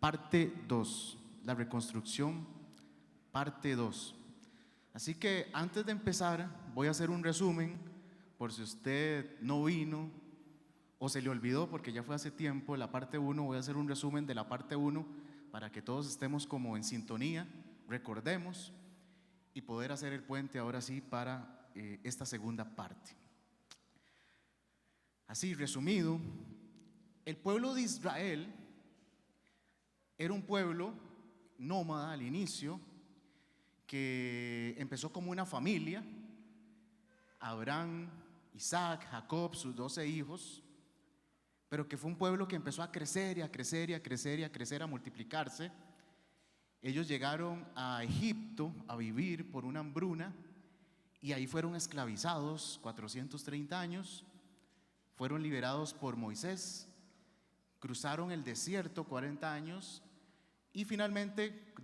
parte 2, la reconstrucción, parte 2. Así que antes de empezar, voy a hacer un resumen, por si usted no vino o se le olvidó, porque ya fue hace tiempo, la parte 1, voy a hacer un resumen de la parte 1 para que todos estemos como en sintonía, recordemos y poder hacer el puente ahora sí para esta segunda parte. Así, resumido, el pueblo de Israel era un pueblo nómada al inicio, que empezó como una familia: Abraham, Isaac, Jacob, sus 12 hijos, pero que fue un pueblo que empezó a crecer y a crecer y a crecer y a crecer, a multiplicarse. Ellos llegaron a Egipto a vivir por una hambruna y ahí fueron esclavizados 430 años, fueron liberados por Moisés, cruzaron el desierto 40 años y finalmente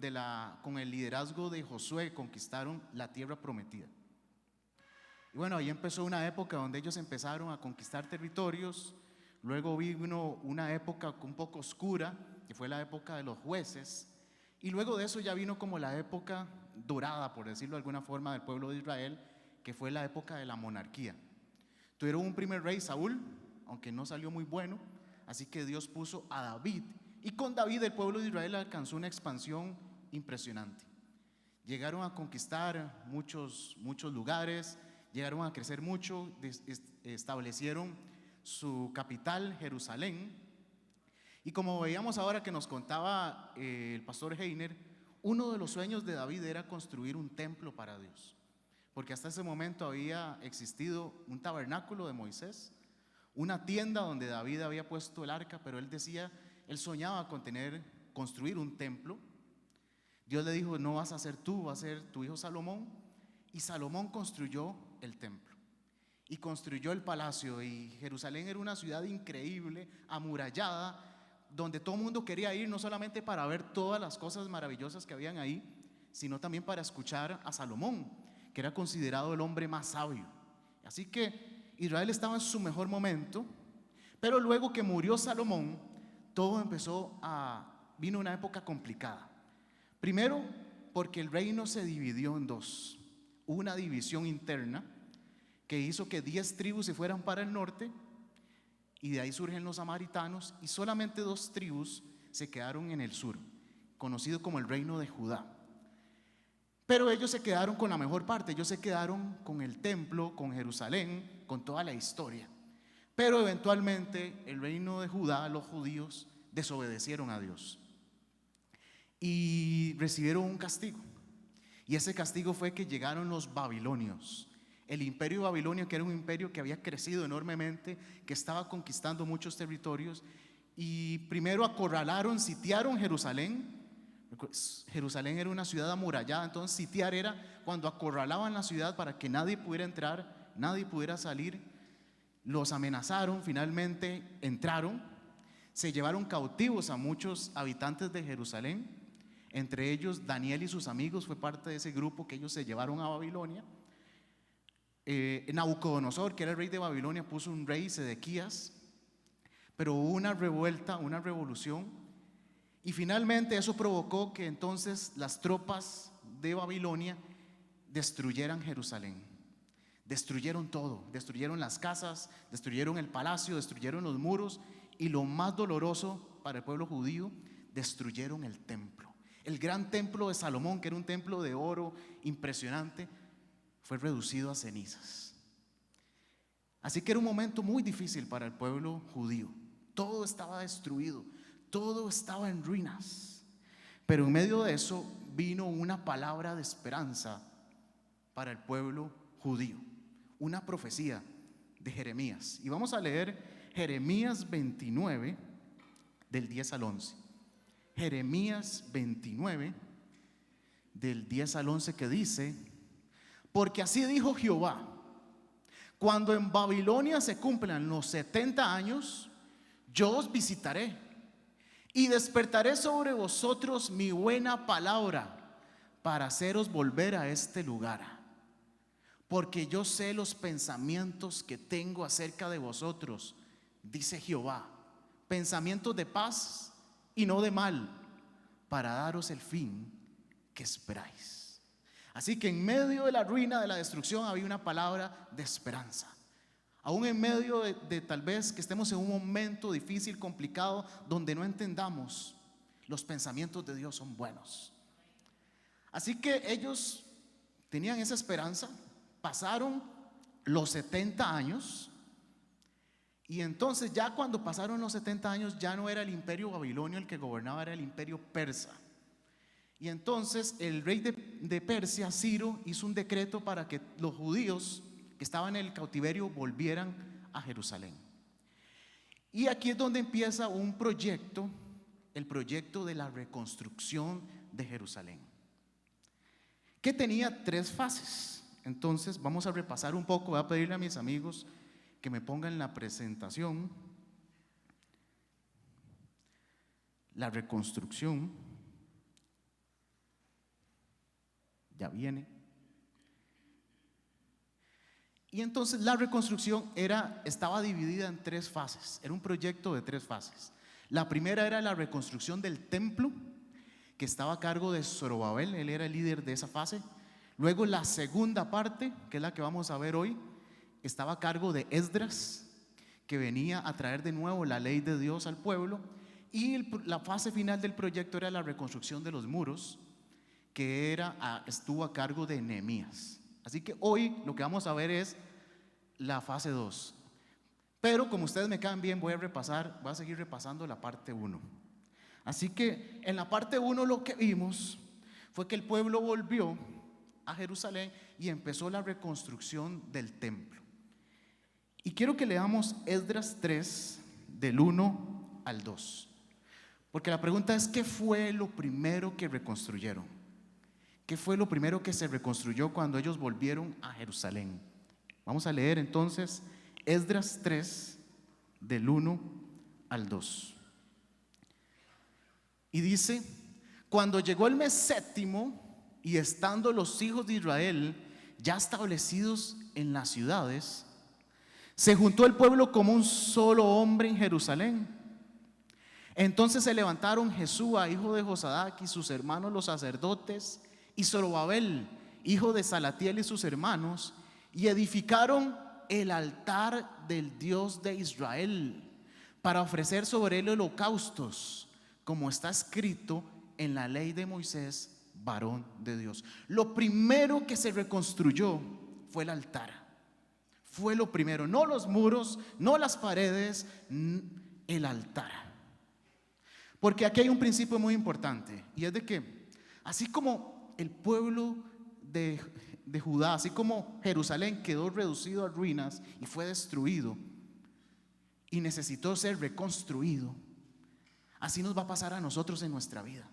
con el liderazgo de Josué conquistaron la tierra prometida. Y bueno, ahí empezó una época donde ellos empezaron a conquistar territorios. Luego vino una época un poco oscura, que fue la época de los jueces, y luego de eso ya vino como la época dorada, por decirlo de alguna forma, del pueblo de Israel, que fue la época de la monarquía. Tuvieron un primer rey, Saúl, aunque no salió muy bueno, así que Dios puso a David, y con David el pueblo de Israel alcanzó una expansión impresionante. Llegaron a conquistar muchos lugares, llegaron a crecer mucho, establecieron su capital, Jerusalén. Y como veíamos ahora que nos contaba el pastor Heiner, uno de los sueños de David era construir un templo para Dios, porque hasta ese momento había existido un tabernáculo de Moisés, una tienda donde David había puesto el arca, pero él soñaba con construir un templo. Dios le dijo: no vas a ser tú, va a ser tu hijo Salomón. Y Salomón construyó el templo y construyó el palacio, y Jerusalén era una ciudad increíble, amurallada, donde todo el mundo quería ir, no solamente para ver todas las cosas maravillosas que habían ahí, sino también para escuchar a Salomón, que era considerado el hombre más sabio. Así que Israel estaba en su mejor momento, pero luego que murió Salomón, vino una época complicada. Primero, porque el reino se dividió en dos. Hubo una división interna que hizo que 10 tribus se fueran para el norte, y de ahí surgen los samaritanos, y solamente 2 tribus se quedaron en el sur, conocido como el reino de Judá. Pero ellos se quedaron con la mejor parte, ellos se quedaron con el templo, con Jerusalén, con toda la historia. Pero eventualmente el reino de Judá, los judíos, desobedecieron a Dios y recibieron un castigo. Y ese castigo fue que llegaron los babilonios. El imperio babilonio, que era un imperio que había crecido enormemente, que estaba conquistando muchos territorios, y primero acorralaron, sitiaron Jerusalén. Jerusalén era una ciudad amurallada, entonces sitiar era cuando acorralaban la ciudad para que nadie pudiera entrar, nadie pudiera salir. Los amenazaron, finalmente entraron, se llevaron cautivos a muchos habitantes de Jerusalén, entre ellos Daniel y sus amigos, fue parte de ese grupo que ellos se llevaron a Babilonia. Nabucodonosor, que era el rey de Babilonia, puso un rey, Sedequías, pero hubo una revuelta, una revolución, y finalmente eso provocó que entonces las tropas de Babilonia destruyeran Jerusalén. Destruyeron todo, destruyeron las casas, destruyeron el palacio, destruyeron los muros, y lo más doloroso para el pueblo judío, destruyeron el templo. El gran templo de Salomón, que era un templo de oro impresionante, fue reducido a cenizas. Así que era un momento muy difícil para el pueblo judío. Todo estaba destruido, todo estaba en ruinas. Pero en medio de eso vino una palabra de esperanza para el pueblo judío, una profecía de Jeremías. Y vamos a leer Jeremías 29 del 10 al 11. Jeremías 29 del 10 al 11, que dice: porque así dijo Jehová, cuando en Babilonia se cumplan los 70 años, yo os visitaré y despertaré sobre vosotros mi buena palabra para haceros volver a este lugar. Porque yo sé los pensamientos que tengo acerca de vosotros, dice Jehová, pensamientos de paz y no de mal, para daros el fin que esperáis. Así que en medio de la ruina, de la destrucción, había una palabra de esperanza. Aún en medio de tal vez que estemos en un momento difícil, complicado, donde no entendamos, los pensamientos de Dios son buenos. Así que ellos tenían esa esperanza. Pasaron los 70 años. Y entonces ya cuando pasaron los 70 años, ya no era el imperio babilonio el que gobernaba, era el imperio persa. Y entonces el rey de Persia, Ciro, hizo un decreto para que los judíos que estaban en el cautiverio volvieran a Jerusalén. Y aquí es donde empieza un proyecto, el proyecto de la reconstrucción de Jerusalén, que tenía 3 fases. Entonces vamos a repasar un poco. Voy a pedirle a mis amigos que me pongan la presentación. La reconstrucción ya viene. Y entonces la reconstrucción estaba dividida en 3 fases. Era un proyecto de 3 fases. La primera era la reconstrucción del templo, que estaba a cargo de Zorobabel. Él era el líder de esa fase. Luego la segunda parte, que es la que vamos a ver hoy, estaba a cargo de Esdras, que venía a traer de nuevo la ley de Dios al pueblo. Y la fase final del proyecto era la reconstrucción de los muros, que estuvo a cargo de Nehemías. Así que hoy lo que vamos a ver es la fase 2. Pero como ustedes me caen bien, voy a seguir repasando la parte 1. Así que en la parte 1 lo que vimos fue que el pueblo volvió a Jerusalén y empezó la reconstrucción del templo. Y quiero que leamos Esdras 3, del 1 al 2. Porque la pregunta es: ¿qué fue lo primero que reconstruyeron? ¿Qué fue lo primero que se reconstruyó cuando ellos volvieron a Jerusalén? Vamos a leer entonces Esdras 3, del 1 al 2. Y dice: cuando llegó el mes 7º, y estando los hijos de Israel ya establecidos en las ciudades, se juntó el pueblo como un solo hombre en Jerusalén. Entonces se levantaron Jesúa, hijo de Josadac, y sus hermanos los sacerdotes, y Zorobabel, hijo de Salatiel, y sus hermanos, y edificaron el altar del Dios de Israel para ofrecer sobre él holocaustos, como está escrito en la ley de Moisés, varón de Dios. Lo primero que se reconstruyó fue el altar. Fue lo primero, no los muros, no las paredes, el altar. Porque aquí hay un principio muy importante, y es de que así como el pueblo de Judá, así como Jerusalén quedó reducido a ruinas y fue destruido y necesitó ser reconstruido, así nos va a pasar a nosotros en nuestra vida.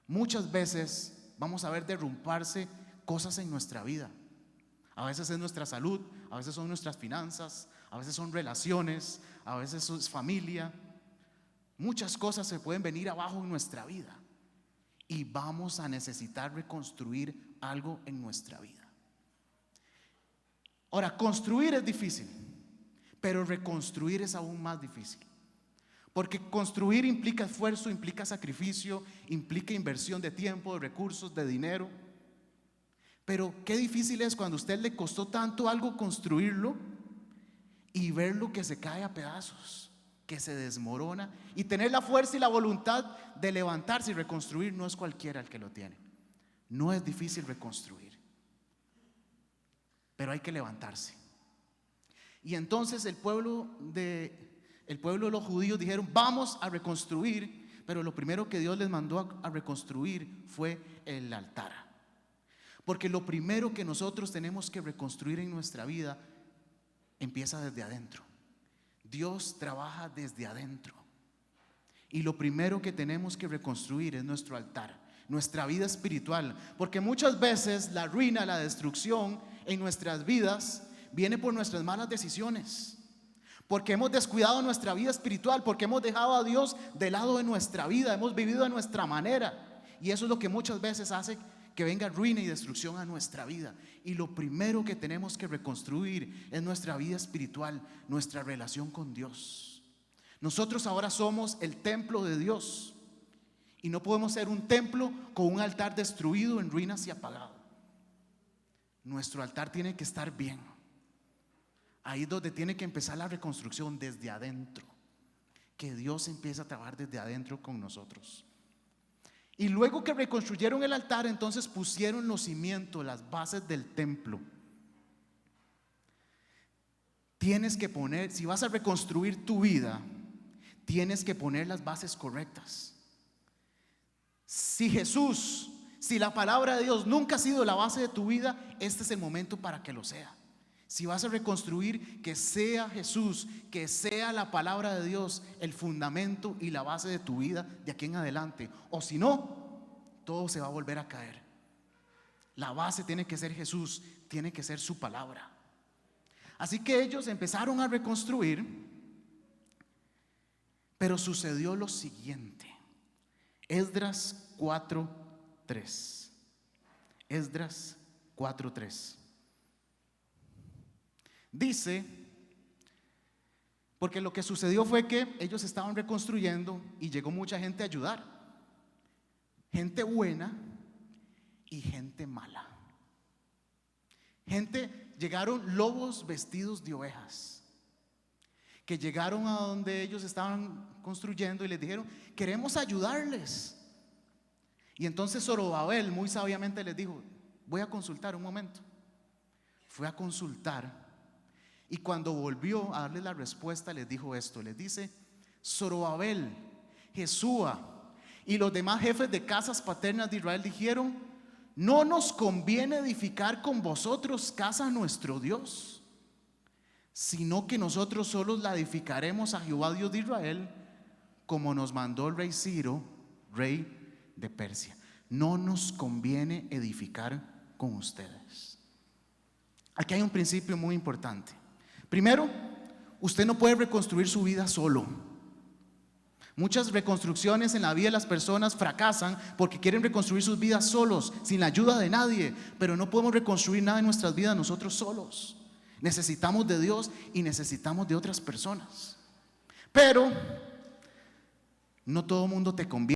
Muchas veces vamos a ver derrumbarse cosas en nuestra vida. A veces es nuestra salud, a veces son nuestras finanzas, a veces son relaciones, a veces es familia. Muchas cosas se pueden venir abajo en nuestra vida y vamos a necesitar reconstruir algo en nuestra vida. Ahora, construir es difícil, pero reconstruir es aún más difícil. Porque construir implica esfuerzo, implica sacrificio, implica inversión de tiempo, de recursos, de dinero. Pero qué difícil es cuando a usted le costó tanto algo construirlo y verlo que se cae a pedazos, que se desmorona, y tener la fuerza y la voluntad de levantarse y reconstruir. No es cualquiera el que lo tiene. No es difícil reconstruir, pero hay que levantarse. Y entonces el pueblo de los judíos dijeron: vamos a reconstruir, pero lo primero que Dios les mandó a reconstruir fue el altar. Porque lo primero que nosotros tenemos que reconstruir en nuestra vida empieza desde adentro. Dios trabaja desde adentro. Y lo primero que tenemos que reconstruir es nuestro altar, nuestra vida espiritual. Porque muchas veces la ruina, la destrucción en nuestras vidas viene por nuestras malas decisiones. Porque hemos descuidado nuestra vida espiritual, porque hemos dejado a Dios de lado de nuestra vida, hemos vivido de nuestra manera. Y eso es lo que muchas veces hace que venga ruina y destrucción a nuestra vida. Y lo primero que tenemos que reconstruir es nuestra vida espiritual, nuestra relación con Dios. Nosotros ahora somos el templo de Dios. Y no podemos ser un templo con un altar destruido, en ruinas y apagado. Nuestro altar tiene que estar bien. Ahí es donde tiene que empezar la reconstrucción, desde adentro. Que Dios empiece a trabajar desde adentro con nosotros. Y luego que reconstruyeron el altar, entonces pusieron los cimientos, las bases del templo. Tienes que poner, si vas a reconstruir tu vida, tienes que poner las bases correctas. Si la palabra de Dios nunca ha sido la base de tu vida, este es el momento para que lo sea. Si vas a reconstruir, que sea Jesús, que sea la palabra de Dios el fundamento y la base de tu vida de aquí en adelante. O si no, todo se va a volver a caer. La base tiene que ser Jesús, tiene que ser su palabra. Así que ellos empezaron a reconstruir, pero sucedió lo siguiente. Esdras 4:3. Esdras 4:3. Dice, porque lo que sucedió fue que ellos estaban reconstruyendo y llegó mucha gente a ayudar. Gente buena y gente mala. Llegaron lobos vestidos de ovejas, que llegaron a donde ellos estaban construyendo y les dijeron: queremos ayudarles. Y entonces Zorobabel muy sabiamente les dijo: voy a consultar un momento. Fue a consultar, y cuando volvió a darles la respuesta, les dijo esto. Les dice: Zorobabel, Jesúa y los demás jefes de casas paternas de Israel dijeron: no nos conviene edificar con vosotros casa a nuestro Dios, sino que nosotros solos la edificaremos a Jehová Dios de Israel, como nos mandó el rey Ciro, rey de Persia. No nos conviene edificar con ustedes. Aquí hay un principio muy importante. Primero, usted no puede reconstruir su vida solo. Muchas reconstrucciones en la vida de las personas fracasan porque quieren reconstruir sus vidas solos, sin la ayuda de nadie. Pero no podemos reconstruir nada en nuestras vidas nosotros solos. Necesitamos de Dios y necesitamos de otras personas. Pero no todo el mundo te conviene.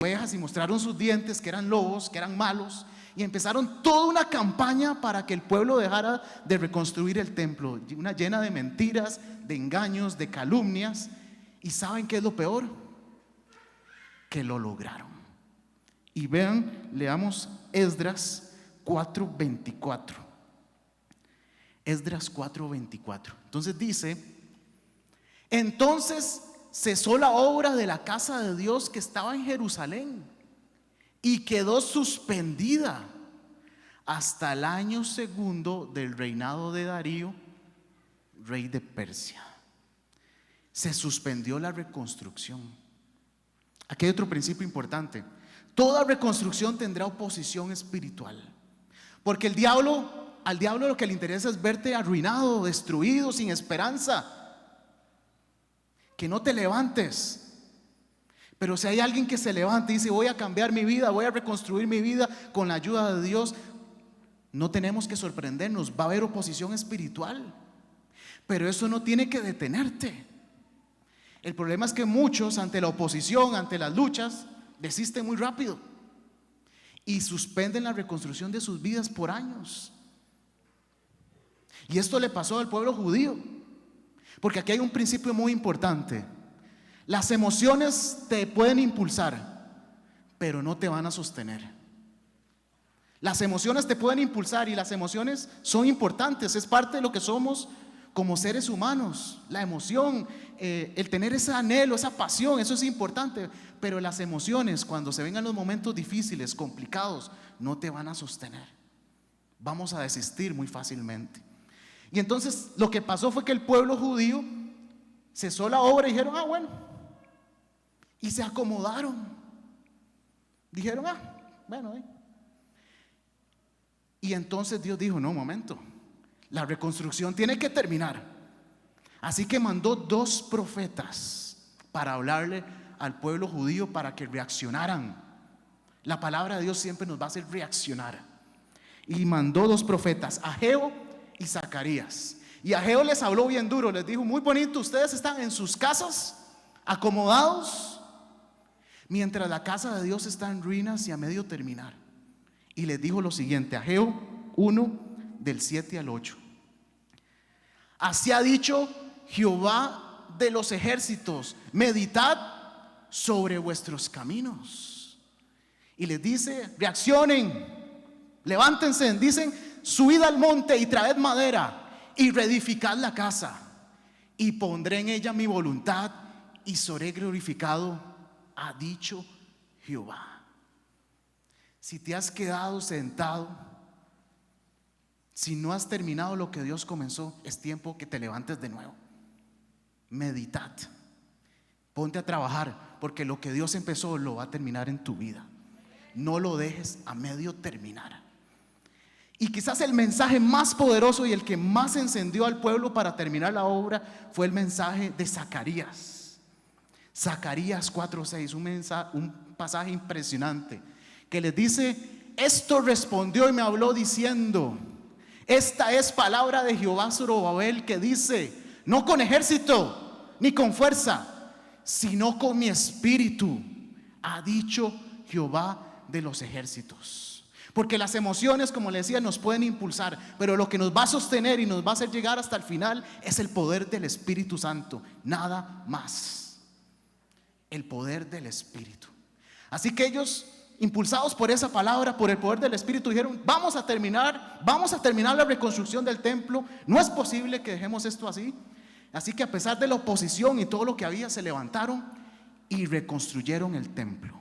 Ovejas y mostraron sus dientes, que eran lobos, que eran malos, y empezaron toda una campaña para que el pueblo dejara de reconstruir el templo, una llena de mentiras, de engaños, de calumnias. ¿Y saben qué es lo peor? Que lo lograron. Y vean, leamos Esdras 4:24. Esdras 4:24. Entonces dice: entonces cesó la obra de la casa de Dios que estaba en Jerusalén y quedó suspendida hasta el año segundo del reinado de Darío, rey de Persia. Se suspendió la reconstrucción. Aquí hay otro principio importante. Toda reconstrucción tendrá oposición espiritual, porque al diablo lo que le interesa es verte arruinado, destruido, sin esperanza, que no te levantes. Pero si hay alguien que se levante y dice: voy a cambiar mi vida, voy a reconstruir mi vida con la ayuda de Dios, no tenemos que sorprendernos. Va a haber oposición espiritual, pero eso no tiene que detenerte. El problema es que muchos, ante la oposición, ante las luchas, desisten muy rápido y suspenden la reconstrucción de sus vidas por años. Y esto le pasó al pueblo judío. Porque aquí hay un principio muy importante. Las emociones te pueden impulsar, pero no te van a sostener. Las emociones te pueden impulsar y las emociones son importantes, es parte de lo que somos como seres humanos, la emoción, el tener ese anhelo, esa pasión, eso es importante. Pero las emociones, cuando se vengan los momentos difíciles, complicados, no te van a sostener. Vamos a desistir muy fácilmente. Y entonces lo que pasó fue que el pueblo judío cesó la obra y dijeron, bueno. Y se acomodaron. Dijeron, bueno. Y entonces Dios dijo, no, un momento, la reconstrucción tiene que terminar. Así que mandó 2 profetas para hablarle al pueblo judío para que reaccionaran. La palabra de Dios siempre nos va a hacer reaccionar. Y mandó 2 profetas, Ageo y Zacarías. Y Ageo les habló bien duro, les dijo, muy bonito, ustedes están en sus casas, acomodados, mientras la casa de Dios está en ruinas y a medio terminar. Y les dijo lo siguiente, Ageo 1, del 7 al 8. Así ha dicho Jehová de los ejércitos, meditad sobre vuestros caminos. Y les dice, reaccionen, levántense, dicen, subid al monte y traed madera y reedificad la casa, y pondré en ella mi voluntad y seré glorificado, ha dicho Jehová. Si te has quedado sentado, si no has terminado lo que Dios comenzó, es tiempo que te levantes de nuevo. Meditad, ponte a trabajar, porque lo que Dios empezó lo va a terminar en tu vida. No lo dejes a medio terminar. Y quizás el mensaje más poderoso y el que más encendió al pueblo para terminar la obra fue el mensaje de Zacarías. Zacarías 4:6, un pasaje impresionante que les dice, esto respondió y me habló diciendo, esta es palabra de Jehová Zorobabel, que dice, no con ejército ni con fuerza, sino con mi espíritu, ha dicho Jehová de los ejércitos. Porque las emociones, como le decía, nos pueden impulsar, pero lo que nos va a sostener y nos va a hacer llegar hasta el final es el poder del Espíritu Santo, nada más. El poder del Espíritu. Así que ellos, impulsados por esa palabra, por el poder del Espíritu, dijeron, vamos a terminar la reconstrucción del templo. No es posible que dejemos esto así. Así que a pesar de la oposición y todo lo que había, se levantaron y reconstruyeron el templo.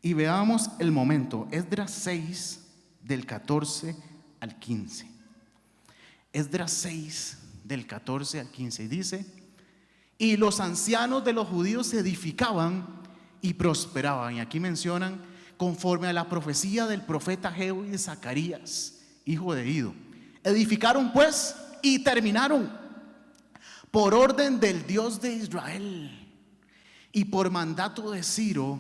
Y veamos el momento, Esdras 6, del 14 al 15. Esdras 6, del 14 al 15, y dice, y los ancianos de los judíos se edificaban y prosperaban. Y aquí mencionan, conforme a la profecía del profeta Ageo y de Zacarías, hijo de Ido. Edificaron pues y terminaron por orden del Dios de Israel y por mandato de Ciro,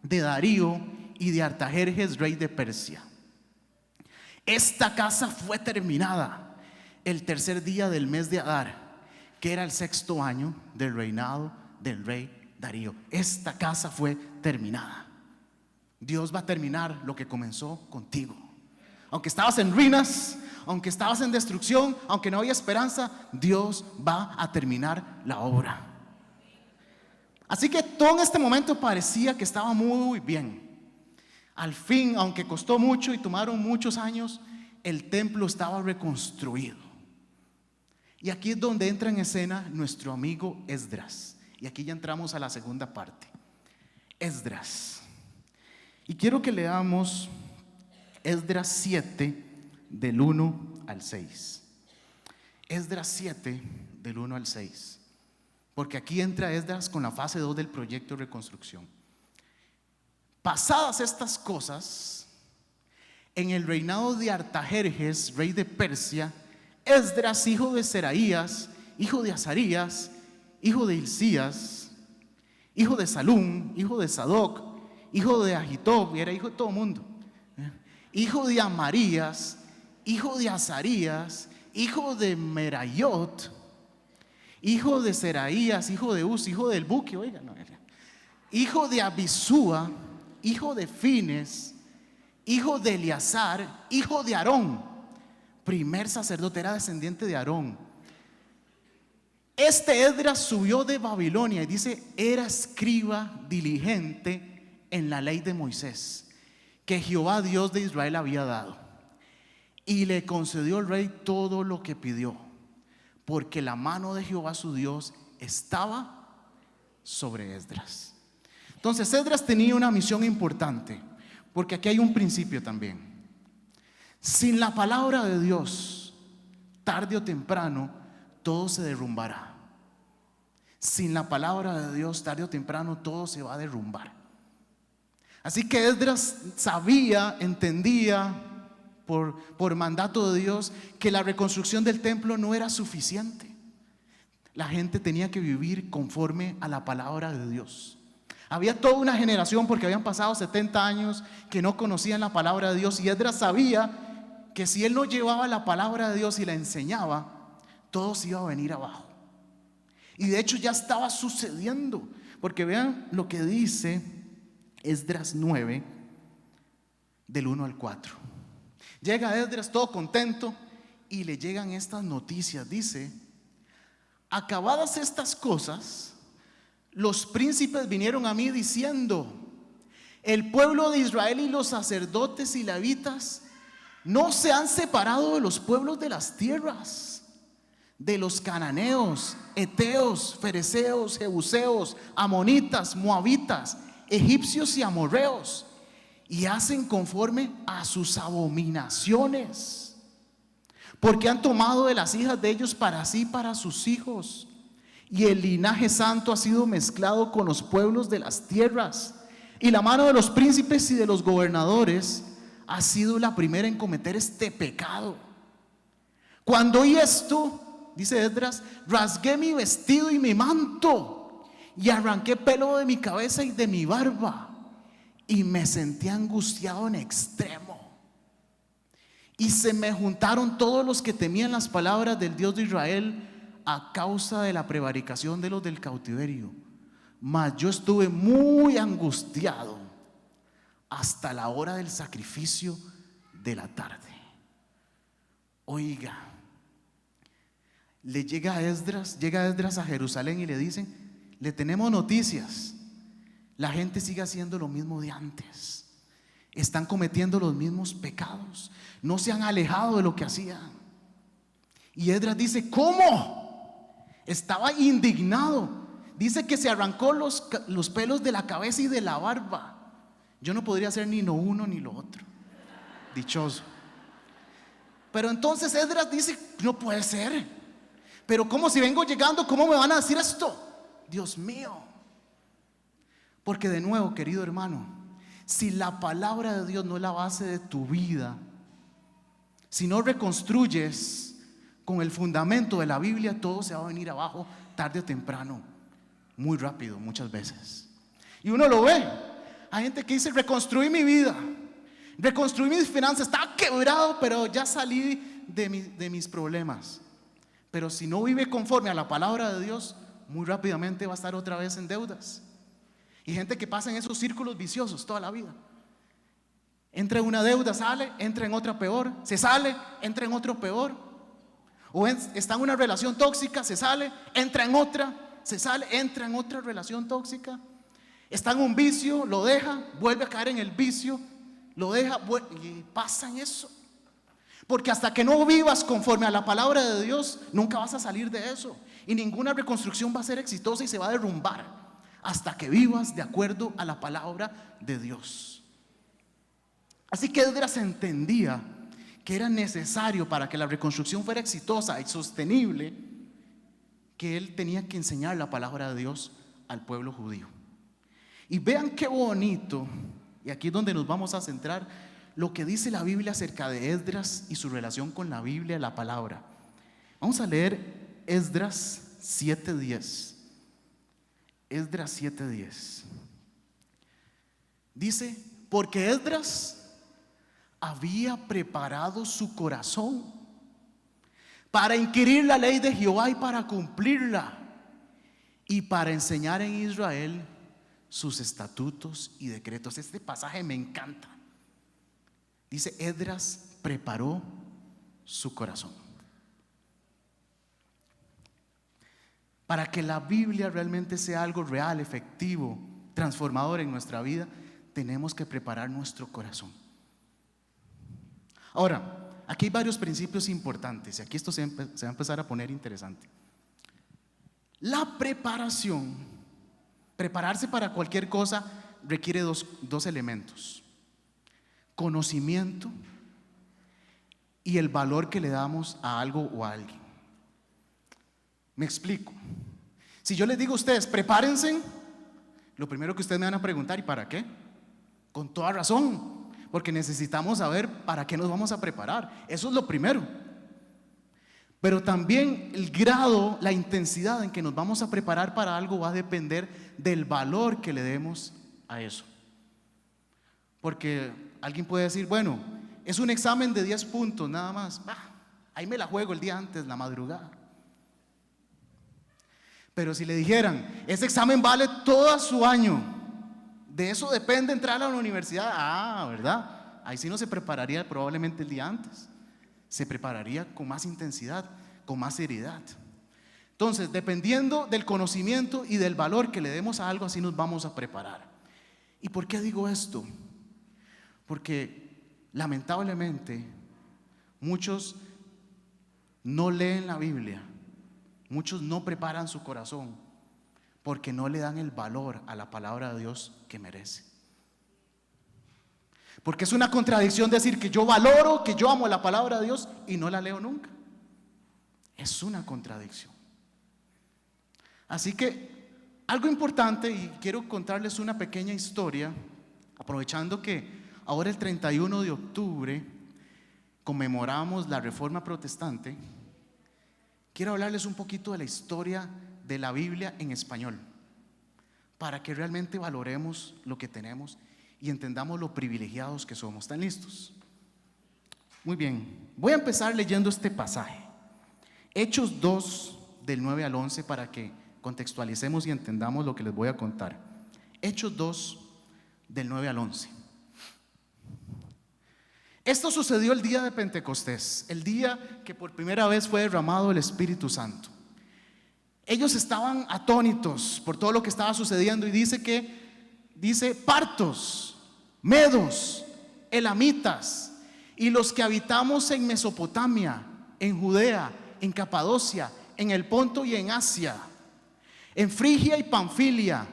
de Darío y de Artajerjes, rey de Persia. Esta casa fue terminada el 3er día del mes de Adar, que era el 6º año del reinado del rey Darío. Esta casa fue terminada. Dios va a terminar lo que comenzó contigo. Aunque estabas en ruinas, aunque estabas en destrucción, aunque no había esperanza, Dios va a terminar la obra. Así que todo en este momento parecía que estaba muy bien. Al fin, aunque costó mucho y tomaron muchos años, el templo estaba reconstruido. Y aquí es donde entra en escena nuestro amigo Esdras. Y aquí ya entramos a la segunda parte. Esdras. Y quiero que leamos Esdras 7, del 1 al 6. Esdras 7, del 1 al 6. Porque aquí entra Esdras con la fase 2 del proyecto de reconstrucción. Pasadas estas cosas, en el reinado de Artajerjes, rey de Persia, Esdras, hijo de Seraías, hijo de Azarías, hijo de Hilcías, hijo de Salum, hijo de Sadoc, hijo de Agitob, y era hijo de todo el mundo, hijo de Amarías, hijo de Azarías, hijo de Merayot, hijo de Seraías, hijo de Uz, hijo del Buque, oiga, no, hijo de Abisúa, hijo de Fines, hijo de Eleazar, hijo de Aarón, primer sacerdote, era descendiente de Aarón. Este Esdras subió de Babilonia y dice, era escriba diligente en la ley de Moisés, que Jehová Dios de Israel había dado, y le concedió el rey todo lo que pidió. porque la mano de Jehová su Dios estaba sobre Esdras. Entonces Esdras tenía una misión importante, porque aquí hay un principio también. Sin la palabra de Dios, tarde o temprano, todo se derrumbará. Sin la palabra de Dios, tarde o temprano, todo se va a derrumbar. Así que Esdras sabía, entendía por mandato de Dios que la reconstrucción del templo no era suficiente. La gente tenía que vivir conforme a la palabra de Dios. Había toda una generación, porque habían pasado 70 años que no conocían la palabra de Dios, y Esdras sabía que si él no llevaba la palabra de Dios y la enseñaba, todo se iba a venir abajo. Y de hecho ya estaba sucediendo, porque vean lo que dice Esdras 9, del 1 al 4. Llega Esdras todo contento y le llegan estas noticias. Dice: acabadas estas cosas, los príncipes vinieron a mí diciendo: el pueblo de Israel y los sacerdotes y levitas no se han separado de los pueblos de las tierras, de los cananeos, heteos, fereceos, jebuseos, amonitas, moabitas, egipcios y amorreos, y hacen conforme a sus abominaciones, porque han tomado de las hijas de ellos para sí, para sus hijos, y el linaje santo ha sido mezclado con los pueblos de las tierras, y la mano de los príncipes y de los gobernadores ha sido la primera en cometer este pecado. Cuando oí esto, dice Esdras, rasgué mi vestido y mi manto, y arranqué pelo de mi cabeza y de mi barba, y me sentí angustiado en extremo. Y se me juntaron todos los que temían las palabras del Dios de Israel a causa de la prevaricación de los del cautiverio. Mas yo estuve muy angustiado hasta la hora del sacrificio de la tarde. Oiga, llega Esdras a Jerusalén y le dicen: le tenemos noticias. La gente sigue haciendo lo mismo de antes. Están cometiendo los mismos pecados. No se han alejado de lo que hacían. Y Esdras dice: ¿cómo? Estaba indignado. Dice que se arrancó los pelos de la cabeza y de la barba. Yo no podría hacer ni lo uno ni lo otro. Dichoso. Pero entonces Esdras dice: no puede ser. Pero ¿cómo, si vengo llegando, cómo me van a decir esto? Dios mío. Porque de nuevo, querido hermano, si la palabra de Dios no es la base de tu vida, si no reconstruyes con el fundamento de la Biblia, todo se va a venir abajo tarde o temprano, muy rápido muchas veces. Y uno lo ve. Hay gente que dice: reconstruí mi vida, reconstruí mis finanzas, estaba quebrado, pero ya salí de mis problemas. Pero si no vive conforme a la palabra de Dios, muy rápidamente va a estar otra vez en deudas. Y gente que pasa en esos círculos viciosos toda la vida. Entra en una deuda, sale, entra en otra peor, se sale, entra en otro peor. O está en una relación tóxica, se sale, entra en otra, se sale, entra en otra relación tóxica. Está en un vicio, lo deja, vuelve a caer en el vicio, lo deja, y pasa en eso. Porque hasta que no vivas conforme a la palabra de Dios, nunca vas a salir de eso. Y ninguna reconstrucción va a ser exitosa y se va a derrumbar hasta que vivas de acuerdo a la palabra de Dios. Así que Esdras entendía que era necesario, para que la reconstrucción fuera exitosa y sostenible, que él tenía que enseñar la palabra de Dios al pueblo judío. Y vean qué bonito, y aquí es donde nos vamos a centrar, lo que dice la Biblia acerca de Esdras y su relación con la Biblia, la palabra. Vamos a leer Esdras 7:10. Esdras 7:10. Dice: porque Esdras había preparado su corazón para inquirir la ley de Jehová y para cumplirla, y para enseñar en Israel sus estatutos y decretos. Este pasaje me encanta. Dice: Esdras preparó su corazón. Para que la Biblia realmente sea algo real, efectivo, transformador en nuestra vida, tenemos que preparar nuestro corazón. Ahora, aquí hay varios principios importantes y aquí esto se va a empezar a poner interesante. La preparación, prepararse para cualquier cosa requiere dos elementos: conocimiento y el valor que le damos a algo o a alguien. Me explico. Si yo les digo a ustedes, prepárense, lo primero que ustedes me van a preguntar: ¿y para qué? Con toda razón, porque necesitamos saber para qué nos vamos a preparar. Eso es lo primero. Pero también el grado, la intensidad en que nos vamos a preparar para algo va a depender del valor que le demos a eso. Porque alguien puede decir, bueno, es un examen de 10 puntos nada más. Ahí me la juego el día antes, la madrugada. Pero si le dijeran, ese examen vale todo su año, de eso depende entrar a la universidad, ¿verdad? Ahí sí no se prepararía probablemente el día antes. Se prepararía con más intensidad, con más seriedad. Entonces, dependiendo del conocimiento y del valor que le demos a algo, así nos vamos a preparar. ¿Y por qué digo esto? Porque lamentablemente muchos no leen la Biblia, muchos no preparan su corazón porque no le dan el valor a la palabra de Dios que merece. Porque es una contradicción decir que yo valoro, que yo amo la palabra de Dios y no la leo nunca. Es una contradicción. Así que algo importante, y quiero contarles una pequeña historia, aprovechando que ahora el 31 de octubre conmemoramos la Reforma Protestante. Quiero hablarles un poquito de la historia de la Biblia en español, para que realmente valoremos lo que tenemos y entendamos lo privilegiados que somos. ¿Están listos? Muy bien, voy a empezar leyendo este pasaje, Hechos 2 del 9 al 11, para que contextualicemos y entendamos lo que les voy a contar. Hechos 2 del 9 al 11. Esto sucedió el día de Pentecostés, el día que por primera vez fue derramado el Espíritu Santo. Ellos estaban atónitos por todo lo que estaba sucediendo y dice partos, medos, elamitas y los que habitamos en Mesopotamia, en Judea, en Capadocia, en el Ponto y en Asia, en Frigia y Panfilia,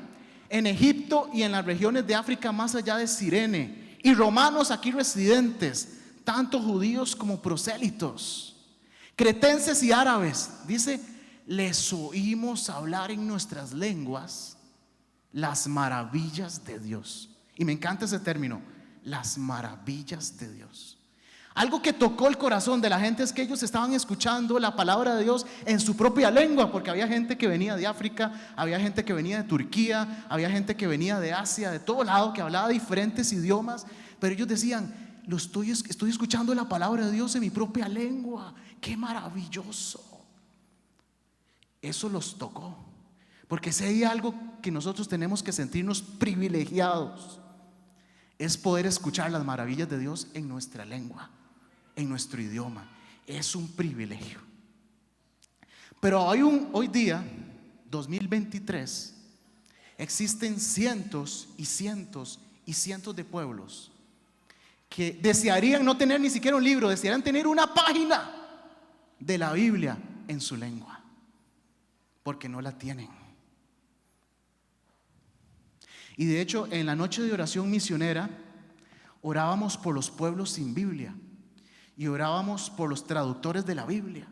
en Egipto y en las regiones de África más allá de Cirene, y romanos aquí residentes, tanto judíos como prosélitos, cretenses y árabes. Dice, les oímos hablar en nuestras lenguas las maravillas de Dios. Y me encanta ese término, las maravillas de Dios. Algo que tocó el corazón de la gente es que ellos estaban escuchando la palabra de Dios en su propia lengua, porque había gente que venía de África, había gente que venía de Turquía, había gente que venía de Asia, de todo lado, que hablaba diferentes idiomas, pero ellos decían, estoy escuchando la palabra de Dios en mi propia lengua, qué maravilloso. Eso los tocó, porque si hay algo que nosotros tenemos que sentirnos privilegiados, es poder escuchar las maravillas de Dios en nuestra lengua, en nuestro idioma. Es un privilegio. Pero hoy día, 2023, existen cientos y cientos y cientos de pueblos que desearían no tener ni siquiera un libro, desearían tener una página de la Biblia en su lengua, porque no la tienen. Y de hecho, en la noche de oración misionera, orábamos por los pueblos sin Biblia y orábamos por los traductores de la Biblia.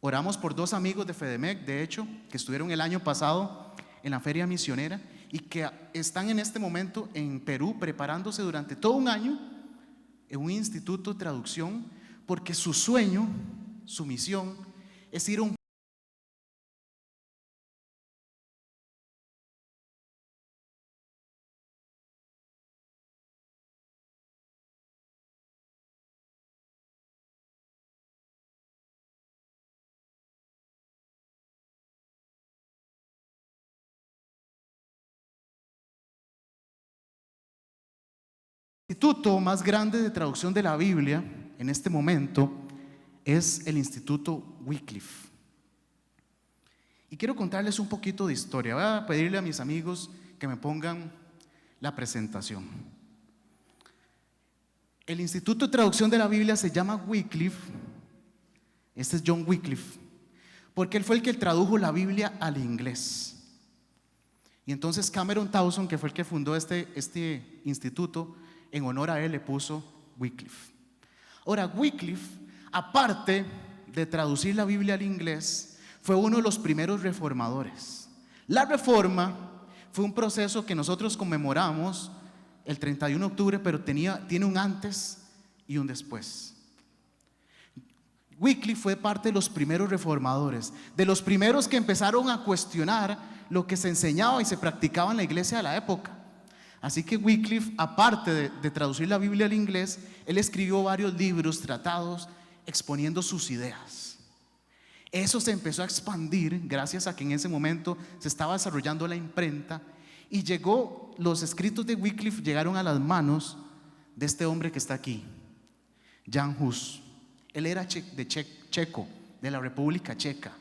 Oramos por dos amigos de FEDEMEC, de hecho, que estuvieron el año pasado en la feria misionera y que están en este momento en Perú preparándose durante todo un año en un instituto de traducción, porque su sueño, su misión es ir a un instituto más grande de traducción de la Biblia en este momento es el Instituto Wycliffe. Y quiero contarles un poquito de historia. Voy a pedirle a mis amigos que me pongan la presentación. El Instituto de Traducción de la Biblia se llama Wycliffe. Este es John Wycliffe, porque él fue el que tradujo la Biblia al inglés. Y entonces Cameron Towson, que fue el que fundó este instituto, en honor a él le puso Wycliffe. Ahora, Wycliffe, aparte de traducir la Biblia al inglés, fue uno de los primeros reformadores. La reforma fue un proceso que nosotros conmemoramos el 31 de octubre, pero tiene un antes y un después. Wycliffe fue parte de los primeros reformadores, de los primeros que empezaron a cuestionar lo que se enseñaba y se practicaba en la iglesia de la época. Así que Wycliffe, aparte de traducir la Biblia al inglés, él escribió varios libros, tratados, exponiendo sus ideas. Eso se empezó a expandir gracias a que en ese momento se estaba desarrollando la imprenta y los escritos de Wycliffe llegaron a las manos de este hombre que está aquí, Jan Hus. Él era checo, de la República Checa.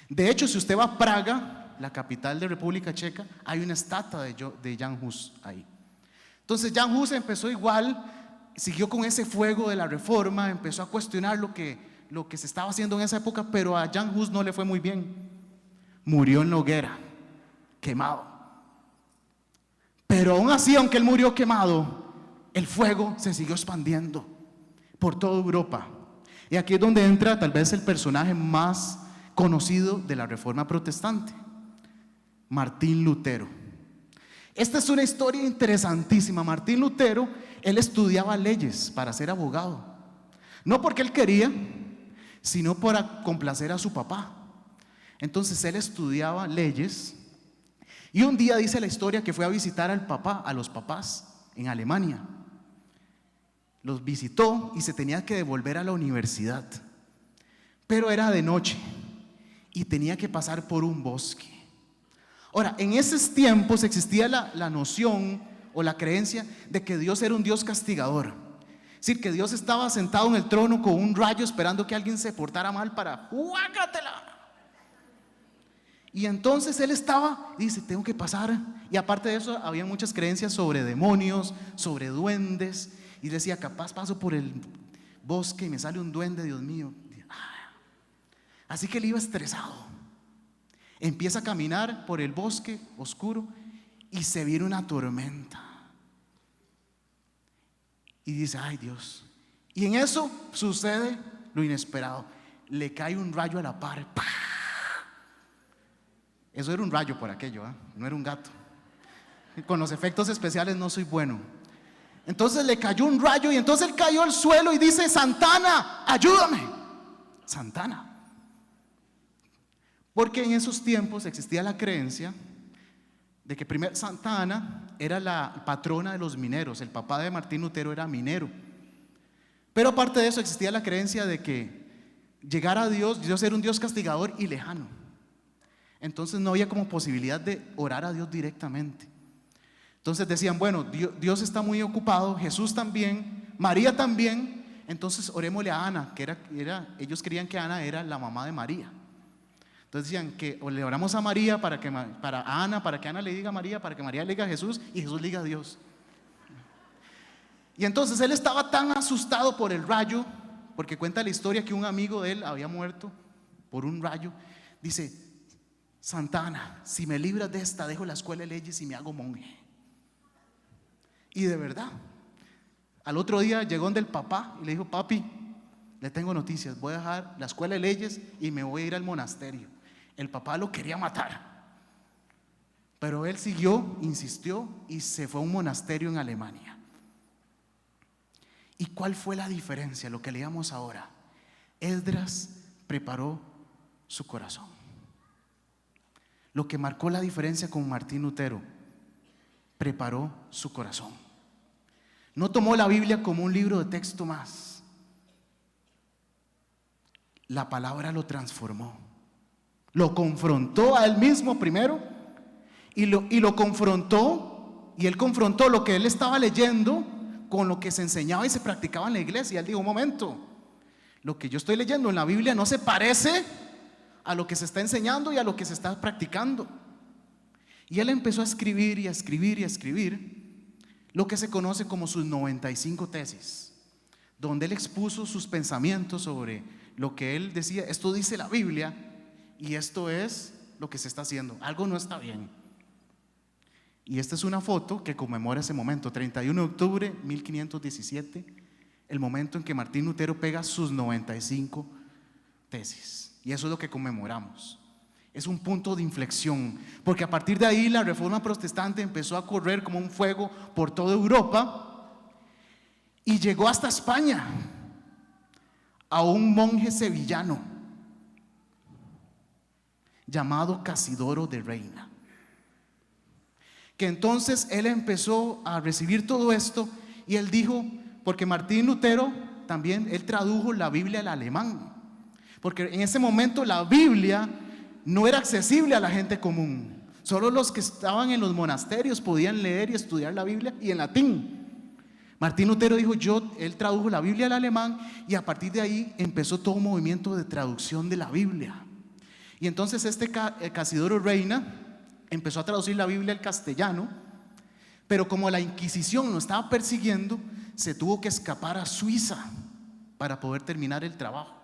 De hecho, si usted va a Praga, la capital de República Checa, hay una estatua de Jan Hus ahí. Entonces Jan Hus empezó igual, siguió con ese fuego de la reforma, empezó a cuestionar lo que se estaba haciendo en esa época, pero a Jan Hus no le fue muy bien. Murió en la hoguera, quemado. Pero aún así, aunque él murió quemado, el fuego se siguió expandiendo por toda Europa. Y aquí es donde entra tal vez el personaje más conocido de la Reforma Protestante, Martín Lutero. Esta es una historia interesantísima. Martín Lutero, él estudiaba leyes para ser abogado. No porque él quería, sino para complacer a su papá. Entonces él estudiaba leyes y un día dice la historia que fue a visitar a los papás en Alemania. Los visitó y se tenía que devolver a la universidad, pero era de noche y tenía que pasar por un bosque. Ahora, en esos tiempos existía la noción o la creencia de que Dios era un Dios castigador. Es decir, que Dios estaba sentado en el trono con un rayo esperando que alguien se portara mal para ¡guácatela! Y entonces él dice, tengo que pasar. Y aparte de eso, había muchas creencias sobre demonios, sobre duendes. Y decía, capaz paso por el bosque y me sale un duende, Dios mío. Así que él iba estresado. Empieza a caminar por el bosque oscuro y se viene una tormenta. Y dice, ay Dios. Y en eso sucede lo inesperado. Le cae un rayo a la par. ¡Pah! Eso era un rayo por aquello, no era un gato. Con los efectos especiales no soy bueno. Entonces le cayó un rayo y entonces él cayó al suelo y dice, Santana, ayúdame. Santana. Porque en esos tiempos existía la creencia de que primero Santa Ana era la patrona de los mineros. El papá de Martín Lutero era minero. Pero aparte de eso existía la creencia de que llegar a Dios era un Dios castigador y lejano. Entonces no había como posibilidad de orar a Dios directamente. Entonces decían, bueno, Dios está muy ocupado, Jesús también, María también, entonces orémosle a Ana, que ellos creían que Ana era la mamá de María. Entonces decían que le oramos a María para que Ana le diga a María, para que María le diga a Jesús y Jesús le diga a Dios. Y entonces él estaba tan asustado por el rayo, porque cuenta la historia que un amigo de él había muerto por un rayo. Dice, Santa Ana, si me libras de esta, dejo la escuela de leyes y me hago monje. Y de verdad, al otro día llegó donde el papá y le dijo, papi, le tengo noticias, voy a dejar la escuela de leyes y me voy a ir al monasterio. El papá lo quería matar, pero él siguió, insistió y se fue a un monasterio en Alemania. ¿Y cuál fue la diferencia? Lo que leíamos ahora. Esdras preparó su corazón. Lo que marcó la diferencia con Martín Lutero, preparó su corazón. No tomó la Biblia como un libro de texto más. La palabra lo transformó. Lo confrontó a él mismo primero y lo confrontó, y él confrontó lo que él estaba leyendo con lo que se enseñaba y se practicaba en la iglesia. Él dijo, un momento, lo que yo estoy leyendo en la Biblia no se parece a lo que se está enseñando y a lo que se está practicando. Y él empezó a escribir y a escribir y a escribir lo que se conoce como sus 95 tesis. donde él expuso sus pensamientos sobre lo que él decía. Esto dice la Biblia y esto es lo que se está haciendo. Algo no está bien. Y esta es una foto que conmemora ese momento, 31 de octubre de 1517, el momento en que Martín Lutero pega sus 95 tesis. Y eso es lo que conmemoramos. Es un punto de inflexión, porque a partir de ahí la reforma protestante empezó a correr como un fuego por toda Europa y llegó hasta España, a un monje sevillano llamado Casidoro de Reina, que entonces él empezó a recibir todo esto y él dijo, porque Martín Lutero también, él tradujo la Biblia al alemán, porque en ese momento la Biblia no era accesible a la gente común. Solo los que estaban en los monasterios podían leer y estudiar la Biblia, y en latín. Martín Lutero dijo, él tradujo la Biblia al alemán, y a partir de ahí empezó todo un movimiento de traducción de la Biblia. Y entonces Casidoro Reina empezó a traducir la Biblia al castellano, pero como la Inquisición lo estaba persiguiendo, se tuvo que escapar a Suiza para poder terminar el trabajo.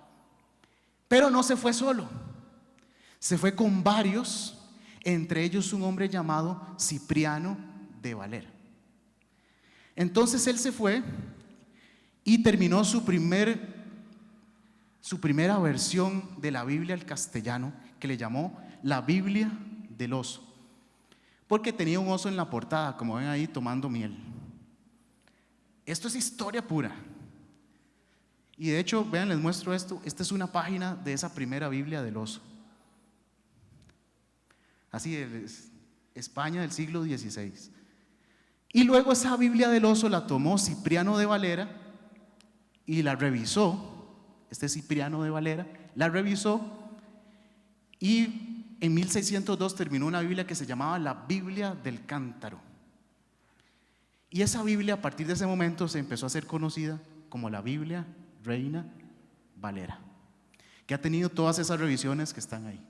Pero no se fue solo. Se fue con varios, entre ellos un hombre llamado Cipriano de Valera. Entonces él se fue y terminó su primera versión de la Biblia al castellano, que le llamó la Biblia del oso, porque tenía un oso en la portada, como ven ahí, tomando miel. Esto es historia pura. Y de hecho, vean, les muestro esto. Esta es una página de esa primera Biblia del oso. Así es, España del siglo XVI. Y luego esa Biblia del oso la tomó Cipriano de Valera y la revisó. Este Cipriano de Valera la revisó y en 1602 terminó una Biblia que se llamaba la Biblia del Cántaro. Y esa Biblia a partir de ese momento se empezó a ser conocida como la Biblia Reina Valera, que ha tenido todas esas revisiones que están ahí.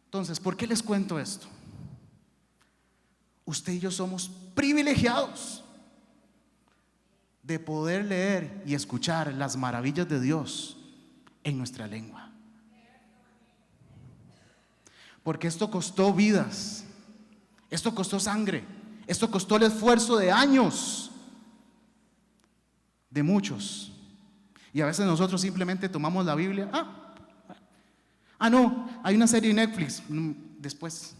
Entonces, ¿por qué les cuento esto? Usted y yo somos privilegiados de poder leer y escuchar las maravillas de Dios en nuestra lengua, porque esto costó vidas, esto costó sangre, esto costó el esfuerzo de años de muchos. Y a veces nosotros simplemente tomamos la Biblia. No, hay una serie en Netflix, después.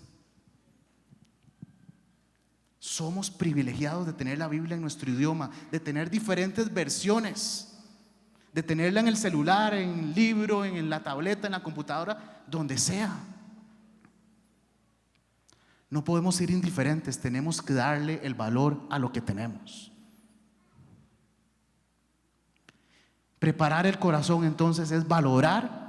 Somos privilegiados de tener la Biblia en nuestro idioma, de tener diferentes versiones, de tenerla en el celular, en el libro, en la tableta, en la computadora, donde sea. No podemos ser indiferentes, tenemos que darle el valor a lo que tenemos. Preparar el corazón entonces es valorar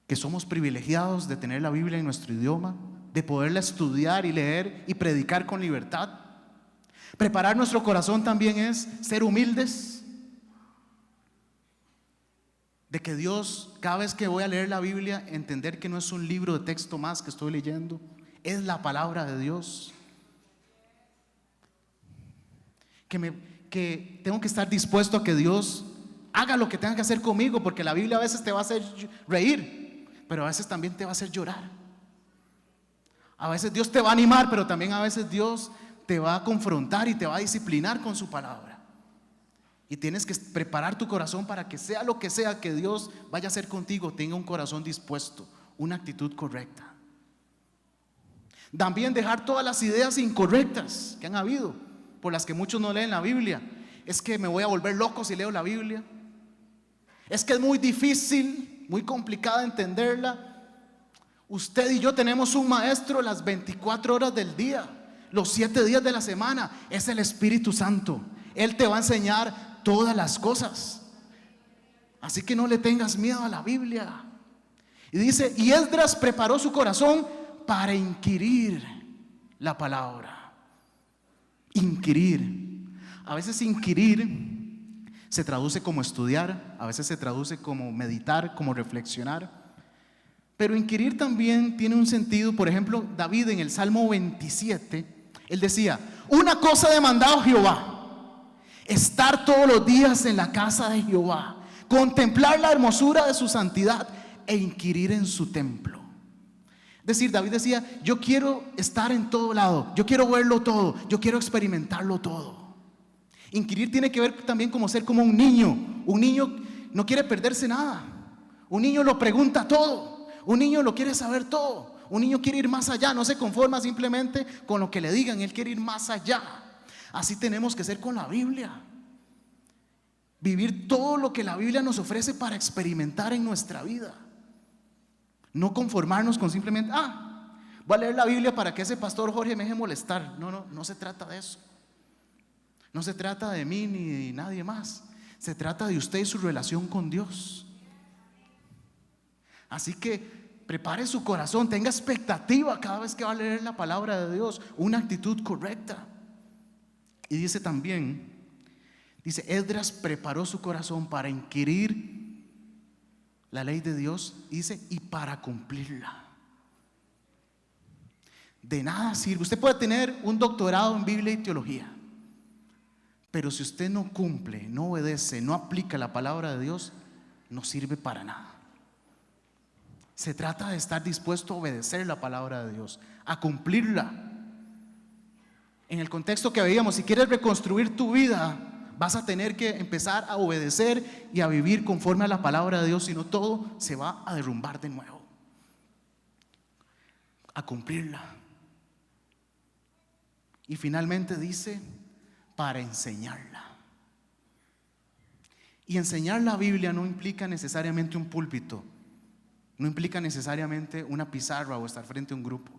que somos privilegiados de tener la Biblia en nuestro idioma, de poderla estudiar y leer y predicar con libertad. Preparar nuestro corazón también es ser humildes, de que Dios, cada vez que voy a leer la Biblia, entender que no es un libro de texto más que estoy leyendo, es la palabra de Dios. Que tengo que estar dispuesto a que Dios haga lo que tenga que hacer conmigo, porque la Biblia a veces te va a hacer reír, pero a veces también te va a hacer llorar. A veces Dios te va a animar, pero también a veces Dios te va a confrontar y te va a disciplinar con su palabra. Y tienes que preparar tu corazón para que sea lo que sea que Dios vaya a hacer contigo, tenga un corazón dispuesto, una actitud correcta. También dejar todas las ideas incorrectas que han habido, por las que muchos no leen la Biblia. Es que me voy a volver loco si leo la Biblia. Es que es muy difícil, muy complicada entenderla. Usted y yo tenemos un maestro las 24 horas del día, los 7 días de la semana. Es el Espíritu Santo. Él te va a enseñar todas las cosas. Así que no le tengas miedo a la Biblia. Y dice, y Esdras preparó su corazón para inquirir la palabra. Inquirir. A veces inquirir se traduce como estudiar, a veces se traduce como meditar, como reflexionar. Pero inquirir también tiene un sentido. Por ejemplo, David en el Salmo 27, él decía: una cosa ha demandado Jehová, estar todos los días en la casa de Jehová, contemplar la hermosura de su santidad e inquirir en su templo. Es decir, David decía: yo quiero estar en todo lado, yo quiero verlo todo, yo quiero experimentarlo todo. Inquirir tiene que ver también como ser como un niño. Un niño no quiere perderse nada. Un niño lo pregunta todo. Un niño lo quiere saber todo. Un niño quiere ir más allá, no se conforma simplemente con lo que le digan, él quiere ir más allá. Así tenemos que ser con la Biblia. Vivir todo lo que la Biblia nos ofrece para experimentar en nuestra vida. No conformarnos con simplemente: voy a leer la Biblia para que ese pastor Jorge me deje molestar. No se trata de eso. No se trata de mí ni de nadie más. Se trata de usted y su relación con Dios. Así que prepare su corazón, tenga expectativa cada vez que va a leer la palabra de Dios, una actitud correcta. Y dice también, Esdras preparó su corazón para inquirir la ley de Dios, dice, y para cumplirla. De nada sirve. Usted puede tener un doctorado en Biblia y teología, pero si usted no cumple, no obedece, no aplica la palabra de Dios, no sirve para nada. Se trata de estar dispuesto a obedecer la palabra de Dios, a cumplirla. En el contexto que veíamos, si quieres reconstruir tu vida, vas a tener que empezar a obedecer y a vivir conforme a la palabra de Dios, si no todo se va a derrumbar de nuevo. A cumplirla. Y finalmente dice, para enseñarla. Y enseñar la Biblia no implica necesariamente un púlpito, no implica necesariamente una pizarra o estar frente a un grupo.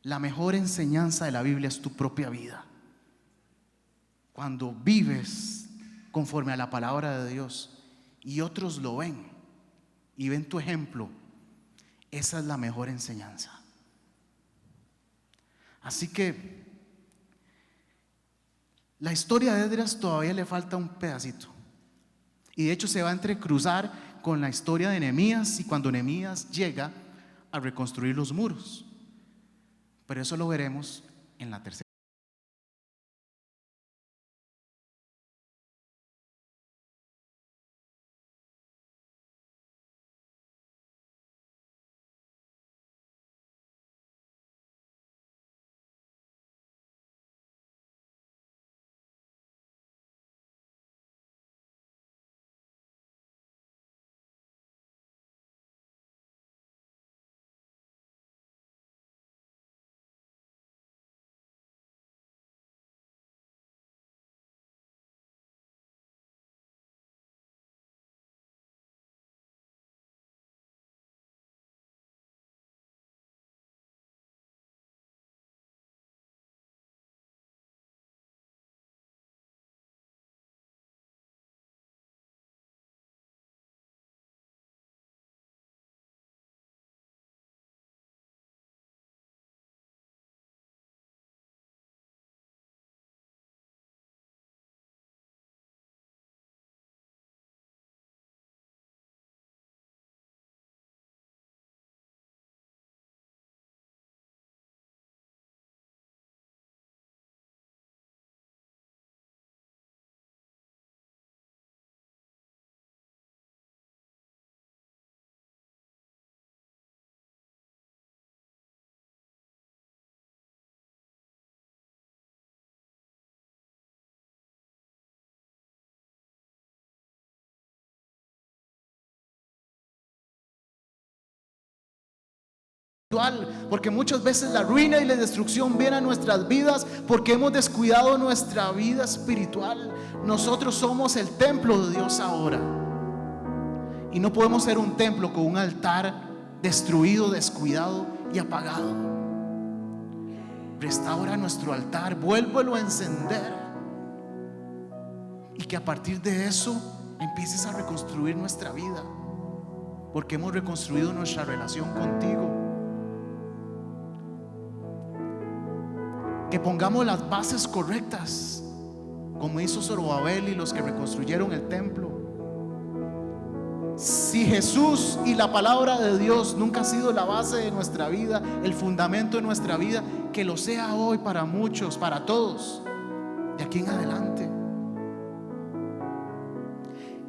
La mejor enseñanza de la Biblia es tu propia vida. Cuando vives conforme a la palabra de Dios y otros lo ven y ven tu ejemplo, esa es la mejor enseñanza. Así que la historia de Esdras todavía le falta un pedacito, y de hecho se va a entrecruzar con la historia de Nehemías, y cuando Nehemías llega a reconstruir los muros. Pero eso lo veremos en la tercera. Porque muchas veces la ruina y la destrucción vienen a nuestras vidas porque hemos descuidado nuestra vida espiritual. Nosotros somos el templo de Dios ahora, y no podemos ser un templo con un altar destruido, descuidado y apagado. Restaura nuestro altar, vuélvelo a encender, y que a partir de eso empieces a reconstruir nuestra vida, porque hemos reconstruido nuestra relación contigo. Que pongamos las bases correctas, como hizo Zorobabel y los que reconstruyeron el templo. Si Jesús y la palabra de Dios nunca ha sido la base de nuestra vida, el fundamento de nuestra vida, que lo sea hoy para muchos, para todos, de aquí en adelante.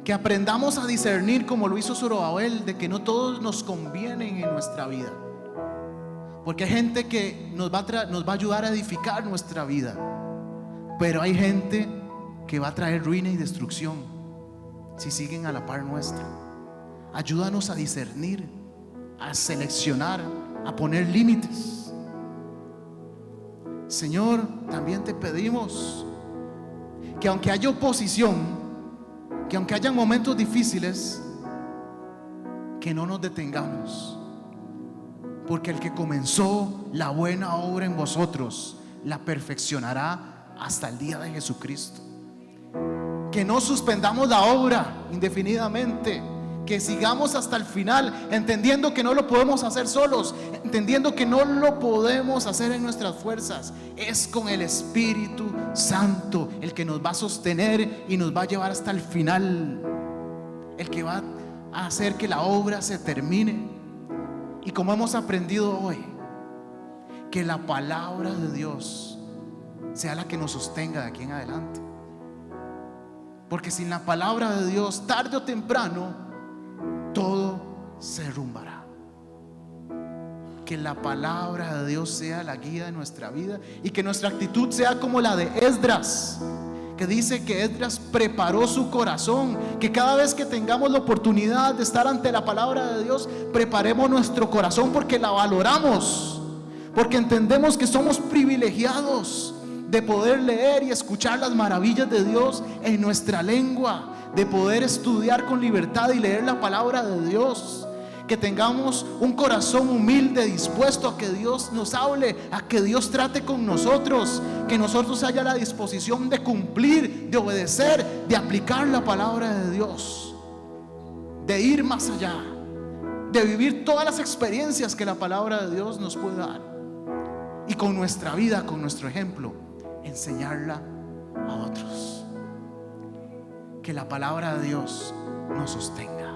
Que aprendamos a discernir, como lo hizo Zorobabel, de que no todos nos convienen en nuestra vida, porque hay gente que nos va a ayudar a edificar nuestra vida, pero hay gente que va a traer ruina y destrucción si siguen a la par nuestra. Ayúdanos a discernir, a seleccionar, a poner límites. Señor, también te pedimos que aunque haya oposición, que aunque haya momentos difíciles, que no nos detengamos, porque el que comenzó la buena obra en vosotros la perfeccionará hasta el día de Jesucristo. Que no suspendamos la obra indefinidamente, que sigamos hasta el final, entendiendo que no lo podemos hacer solos, entendiendo que no lo podemos hacer en nuestras fuerzas. Es con el Espíritu Santo el que nos va a sostener y nos va a llevar hasta el final, el que va a hacer que la obra se termine. Y como hemos aprendido hoy, que la palabra de Dios sea la que nos sostenga de aquí en adelante, porque sin la palabra de Dios, tarde o temprano, todo se derrumbará. Que la palabra de Dios sea la guía de nuestra vida y que nuestra actitud sea como la de Esdras, que dice que Esdras preparó su corazón. Que cada vez que tengamos la oportunidad de estar ante la palabra de Dios, preparemos nuestro corazón, porque la valoramos, porque entendemos que somos privilegiados de poder leer y escuchar las maravillas de Dios en nuestra lengua, de poder estudiar con libertad y leer la palabra de Dios. Que tengamos un corazón humilde, dispuesto a que Dios nos hable, a que Dios trate con nosotros, que nosotros haya la disposición de cumplir, de obedecer, de aplicar la palabra de Dios, de ir más allá, de vivir todas las experiencias que la palabra de Dios nos puede dar, y con nuestra vida, con nuestro ejemplo, enseñarla a otros. Que la palabra de Dios nos sostenga.